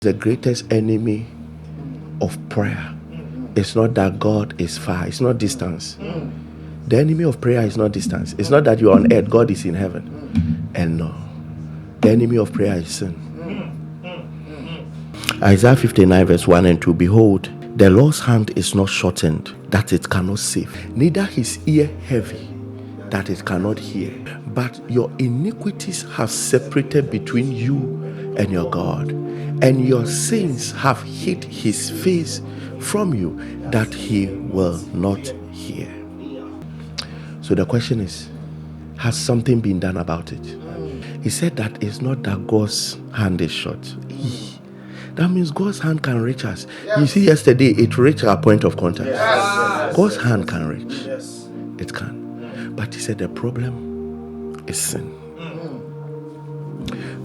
The greatest enemy of prayer is not that God is far, it's not distance. The enemy of prayer is not distance. It's not that you're on earth, God is in heaven. And no, the enemy of prayer is sin. Isaiah 59 verse 1 and 2. Behold, the Lord's hand is not shortened that it cannot save, neither his ear heavy that it cannot hear. But your iniquities have separated between you and your God, and your sins have hid his face from you, that he will not hear. So the question is, has something been done about it? He said that it's not that God's hand is short. That means God's hand can reach us. You see, yesterday it reached our point of contact. God's hand can reach. It can. But he said the problem is sin.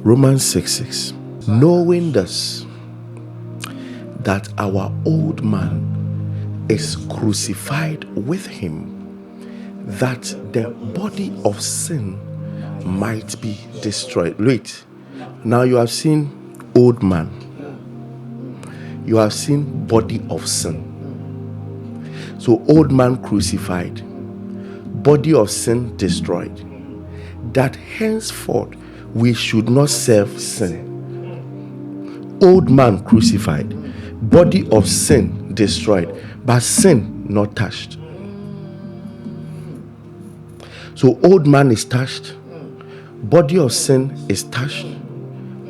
Romans 6:6. Knowing this, that our old man is crucified with him, that the body of sin might be destroyed. Wait, now you have seen old man, you have seen body of sin. So old man crucified, body of sin destroyed, that henceforth we should not serve sin. Old man crucified, body of sin destroyed, but sin not touched. So old man is touched, body of sin is touched,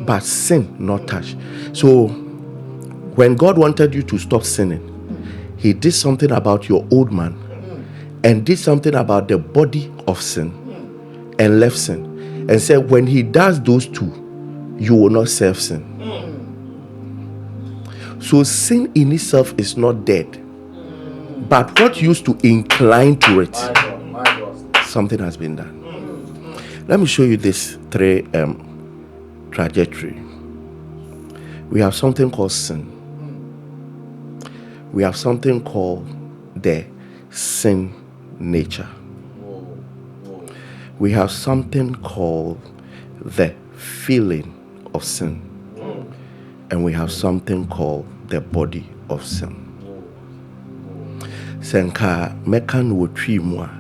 but sin not touched. So when God wanted you to stop sinning, he did something about your old man and did something about the body of sin and left sin, and said when he does those two, you will not serve sin. So sin in itself is not dead, but what used to incline to it, something has been done. Let me show you this three trajectory. We have something called sin. We have something called the sin nature. We have something called the feeling of sin. And we have something called the body of sin. Senka mekan wo twi mu a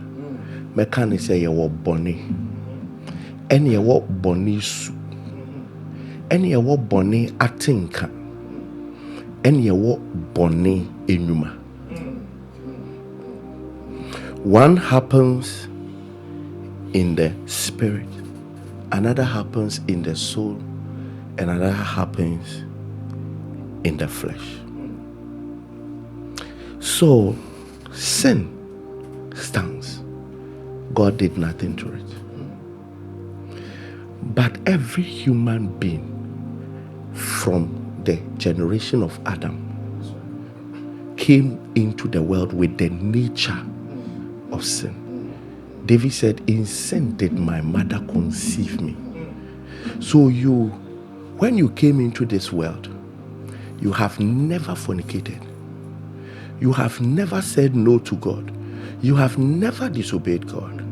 mekan ne say ye wo bone ene ye wo bone su ene ye wo bone atenka ene ye wo bone enuma. One happens in the spirit, another happens in the soul, and another happens in the flesh. So sin stands. God did nothing to it. But every human being from the generation of Adam came into the world with the nature of sin. David said, in sin did my mother conceive me. So when you came into this world, you have never fornicated. You have never said no to God. You have never disobeyed God.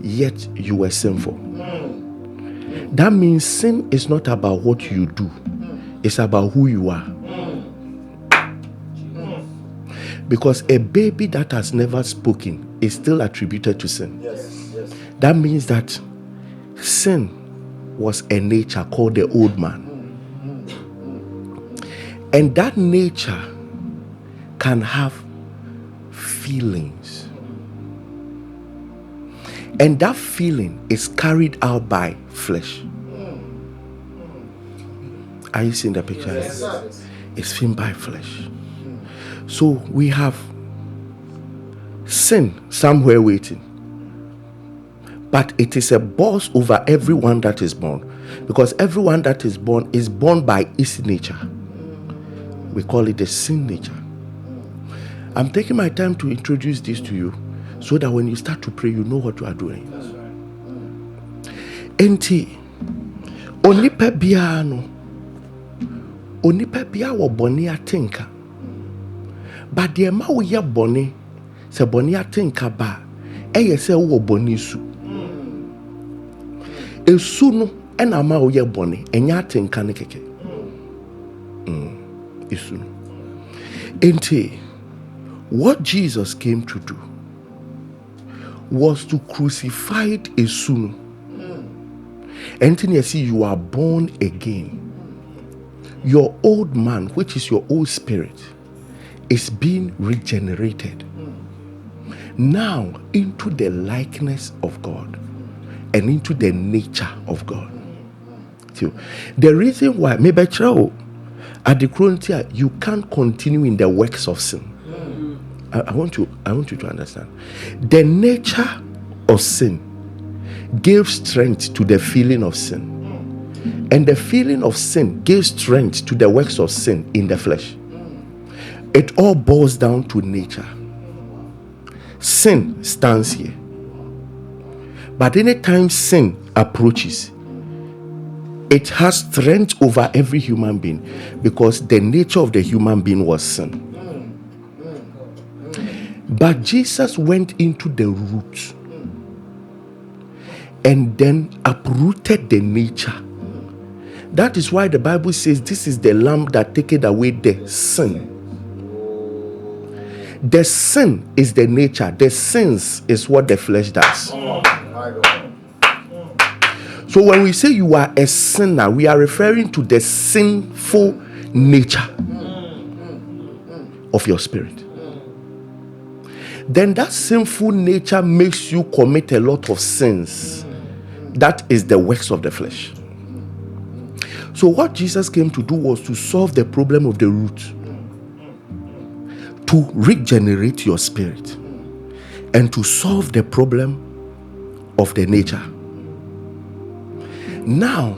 Yet you were sinful. That means sin is not about what you do. It's about who you are. Because a baby that has never spoken is still attributed to sin. That means that sin was a nature called the old man. And that nature can have feelings. And that feeling is carried out by flesh. Are you seeing the picture? Yes. It's seen by flesh. So we have sin somewhere waiting. But it is a boss over everyone that is born. Because everyone that is born by its nature. We call it the sin nature. I'm taking my time to introduce this to you so that when you start to pray, you know what you are doing. Enti onipa bia wo boni atenka. But the ma wo ye boni se boni atenka ba eye se wo boni su. Esu no ena ma wo ye boni enya atenka ne keke. Isu. Ente, what Jesus came to do was to crucify Isu. Ente, you see, you are born again. Your old man, which is your old spirit, is being regenerated now into the likeness of God and into the nature of God. So, the reason why maybe at the frontier you can't continue in the works of sin. I want you to understand. The nature of sin gave strength to the feeling of sin. And the feeling of sin gives strength to the works of sin in the flesh. It all boils down to nature. Sin stands here. But anytime sin approaches, it has strength over every human being because the nature of the human being was sin. But Jesus went into the root and then uprooted the nature. That is why the Bible says this is the lamb that taketh away the sin. The sin is the nature. The sins is what the flesh does. So when we say you are a sinner, we are referring to the sinful nature of your spirit. Then that sinful nature makes you commit a lot of sins. That is the works of the flesh. So what Jesus came to do was to solve the problem of the root, to regenerate your spirit, and to solve the problem of the nature. Now,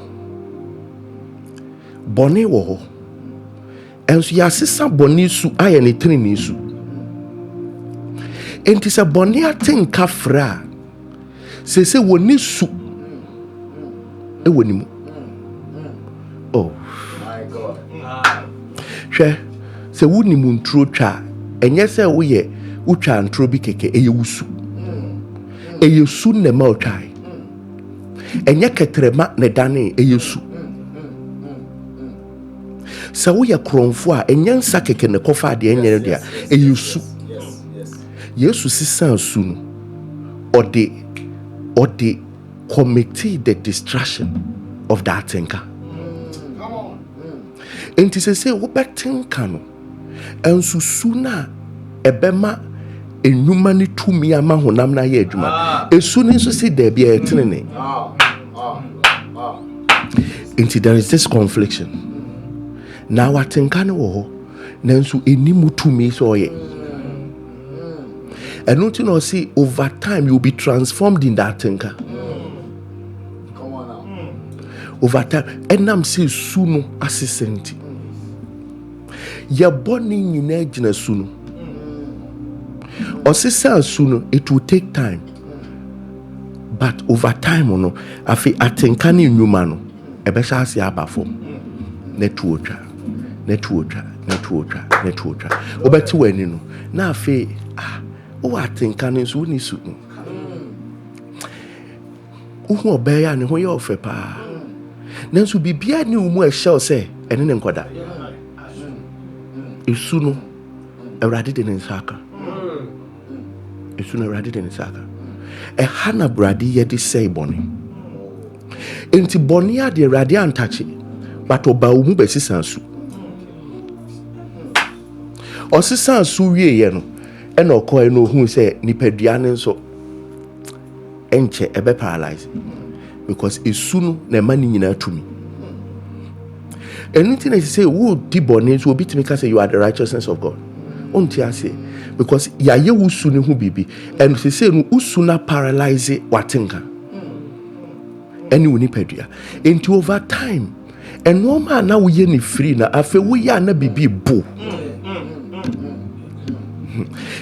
boni wo, and so yasisa boni su ayene trini su. Enti se boni atenka fra, se woni su, e woni mu. Oh my God. Hwe se wuni mu ntro twa enye se wo ye utwa ntro bi keke eye wusu. Eye su ne ma otwa. Enye ketrema ne dane eye su. Se wo ye kronfo a enye nsa keke ne kofa de enye de a eye su. Yesu sisan su no or the committee the distraction of that thinker. And to say, what back tinkano and susuna ebema in humani to me a man who namna yeduma. As soon as you see there be a training. Until there is this confliction. Now I think I know Nansu enimu to me so ye. And don't you know, see, over time you'll be transformed in that thinker. Over time, and I'm saying suno assistant. You're born in the suno. Or suno, it will take time. But over time, no, I feel I think any human, a better say about form. Network. Obeti when you know. Now I feel I think I need suno. Who obey and who you offer pa. Nanso bibia ni umu e shall say ene ne nkoda esu no awrade de nsaka esu no awrade de nsaka e hana brade ye de say boni enti boni a de awrade antache but oba umu be sisansu o sisansu wie ye no e na okọ e no hu say nipadua ne nso enche ebe paralyze because esunu na mani nyina tumi. Anything I say, who dibonate will be to make us say you are the righteousness of God. Unti I say, because ya ye usuni hu bibi, and they say no usuna paralyze watinga. Any unipedia. Into over time, and no man now we ni free na afe we ya na bibi bo.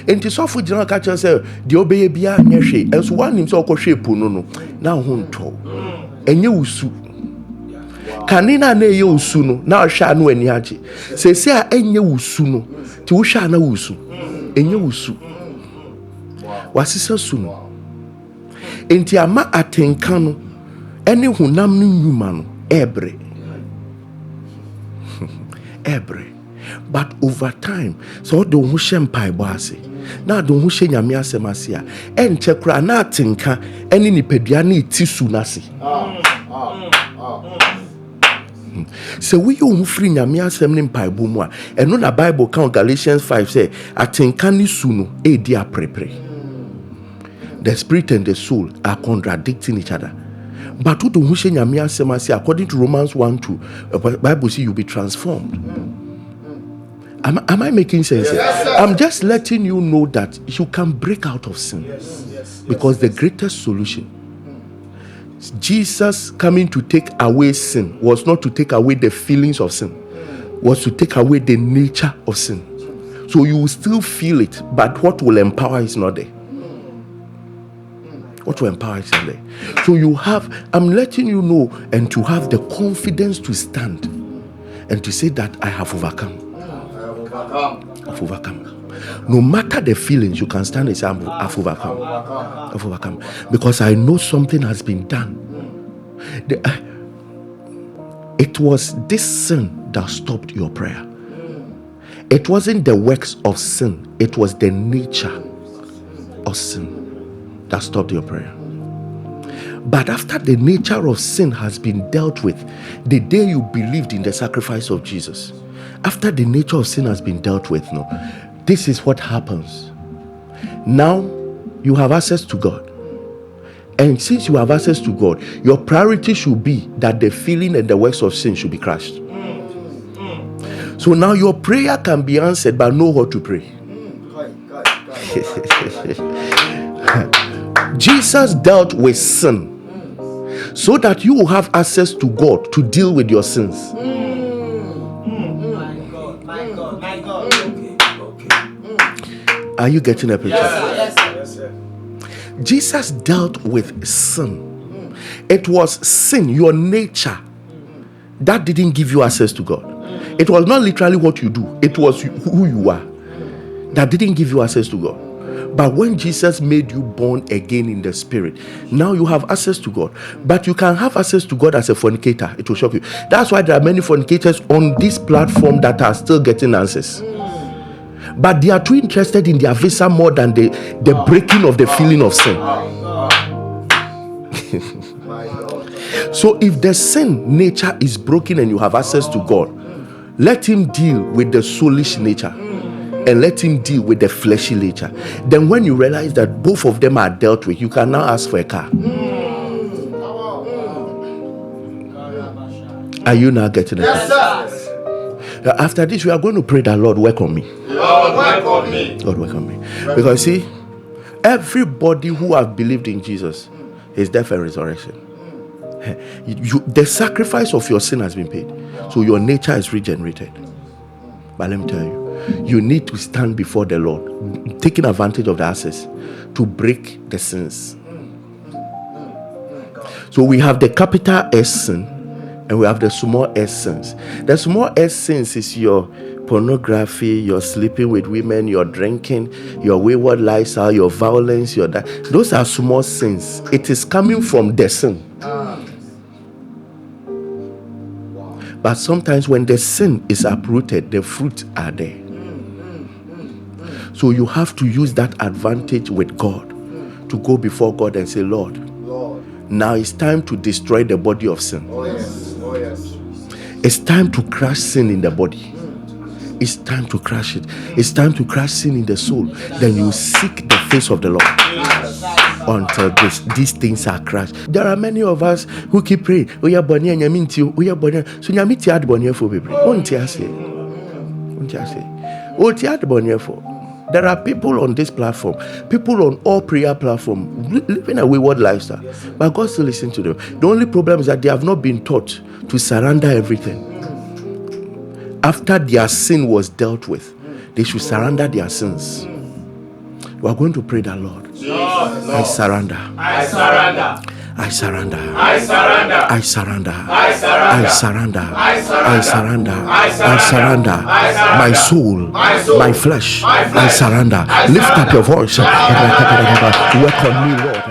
Enti so for general catcher say the obey bia nyehwe enso one nim so okwohwe po no na ho nto enye usu kanina na eye usu no na ohwa no ani age sese a enye usu no ti wo hwa na usu enye usu wasisa su no enti ama atenka no ene hunam no nyuma no ebre every. But over time, so don't who shem pai boase. Now don't who shen yamia semasia. En chekra na tinka eni ni pediani tisu nasi. So we you free nyamia semnim pai bumwa. And no na Bible count Galatians 5 say atinka ni sunu e dia prepare. The spirit and the soul are contradicting each other. But who don't shen yamia semasi according to Romans 1:2, Bible say you be transformed. Am I making sense? Yes, I'm just letting you know that you can break out of sin. Because the greatest solution, Jesus coming to take away sin was not to take away the feelings of sin, was to take away the nature of sin. So you will still feel it, but what will empower is not there. What will empower is not there. So I'm letting you know, and to have the confidence to stand and to say that I have overcome. I've overcome. No matter the feelings, you can stand and say, I've overcome. I've overcome. Because I know something has been done. It was this sin that stopped your prayer. It wasn't the works of sin, it was the nature of sin that stopped your prayer. But after the nature of sin has been dealt with, the day you believed in the sacrifice of Jesus, after the nature of sin has been dealt with, this is what happens. Now you have access to God. And since you have access to God, your priority should be that the feeling and the works of sin should be crushed. So now your prayer can be answered, but know what to pray. Jesus dealt with sin so that you will have access to God to deal with your sins. My God. Okay. Are you getting a picture? Yes. Jesus dealt with sin. It was sin, your nature, that didn't give you access to God. It was not literally what you do, it was who you are that didn't give you access to God. But when Jesus made you born again in the spirit, now you have access to God. But you can have access to God as a fornicator. It will shock you. That's why there are many fornicators on this platform that are still getting answers. But they are too interested in their visa more than the breaking of the feeling of sin. So if the sin nature is broken and you have access to God, let him deal with the soulish nature and let him deal with the fleshy nature. Then when you realize that both of them are dealt with, you can now ask for a car. Are you now getting it? Yes, sir. After this, we are going to pray that Lord work on me. Lord work on me. Lord work on me. Because see, everybody who have believed in Jesus, his death and resurrection, the sacrifice of your sin has been paid. So your nature is regenerated. But let me tell you, you need to stand before the Lord, taking advantage of the access to break the sins. So we have the capital S sin and we have the small s sins. The small s sins is your pornography, your sleeping with women, your drinking, your wayward lifestyle, your violence, your that. Those are small sins. It is coming from the sin. But sometimes when the sin is uprooted, the fruit are there. So you have to use that advantage with God to go before God and say, Lord, now it's time to destroy the body of sin. Oh yes. It's time to crush sin in the body. It's time to crush it. It's time to crush sin in the soul. Then you seek the face of the Lord until these things are crushed. There are many of us who keep praying. So nyamiti ad bonye for people. There are people on this platform, people on all prayer platforms, living a wayward lifestyle, but God still listens to them. The only problem is that they have not been taught to surrender everything. After their sin was dealt with, they should surrender their sins. We are going to pray that, Lord, I surrender. I surrender. I surrender. I surrender. I surrender. I surrender. I surrender. I surrender. My soul, my flesh, I surrender. Lift up your voice. Work on me.